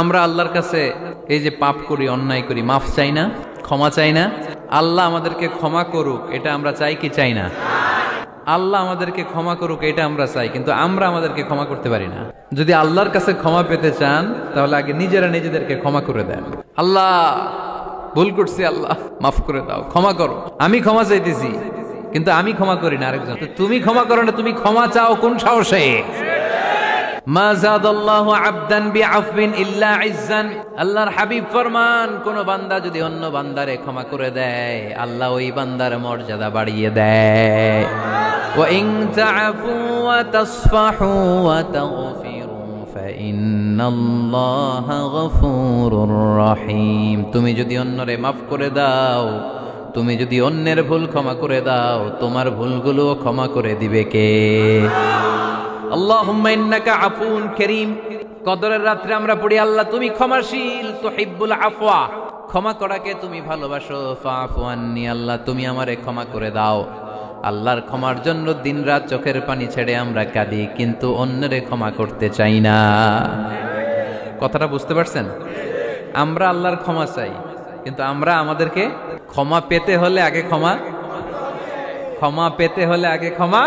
আমরা আল্লাহর কাছে এই যে পাপ করি, অন্যায় করি, মাফ চাই না, ক্ষমা চাই না? আল্লাহ আমাদেরকে ক্ষমা করুক, এটা আমরা চাই কি চাই না? আল্লাহ আমাদেরকে ক্ষমা করুক, এটা আমরা চাই, কিন্তু আমরা আমাদেরকে ক্ষমা করতে পারি না। যদি আল্লাহর কাছে ক্ষমা পেতে চান তাহলে আগে নিজেরা নিজেদেরকে ক্ষমা করে দেন। আল্লাহ, ভুল করছি, আল্লাহ মাফ করে দাও, ক্ষমা করো। আমি ক্ষমা চাইতেছি, কিন্তু আমি ক্ষমা করি না আরেকজন। তুমি ক্ষমা করো না, তুমি ক্ষমা চাও কোন সাহসে? মা যাদাল্লাহু আবদান বিআফবিন ইল্লা ইজ্জান। আল্লাহর হাবিব ফরমান, কোন বান্দা যদি অন্য বান্দারে ক্ষমা করে দেয়, আল্লাহ ওই বান্দার মর্যাদা বাড়িয়ে দেয়। ওয়া ইন তা'ফু ওয়া তাসফাহু ওয়া তাগফিরু ফাইন্নাল্লাহা গফুরুর রহিম। তুমি যদি অন্যরে মাফ করে দাও, তুমি যদি অন্যের ভুল ক্ষমা করে দাও, তোমার ভুলগুলো ক্ষমা করে দিবে কে? আল্লাহুম্মা ইন্নাকা আফুন কারীম। কদরের রাত্রে আমরা পড়ি, আল্লাহ তুমি ক্ষমাশীল, তুহিব্বুল আফওয়া, ক্ষমা করাকে তুমি ভালোবাসো। ফাআফু আন্নি, আল্লাহ তুমি আমারে ক্ষমা করে দাও। আল্লাহর ক্ষমার জন্য দিনরাত চোখের পানি ছেড়ে আমরা কাঁদি, কিন্তু অন্যরে ক্ষমা করতে চাই না। কথাটা বুঝতে পারছেন? আমরা আল্লাহর ক্ষমা চাই, কিন্তু আমরা আমাদেরকে ক্ষমা পেতে হলে আগে ক্ষমা পেতে হলে আগে ক্ষমা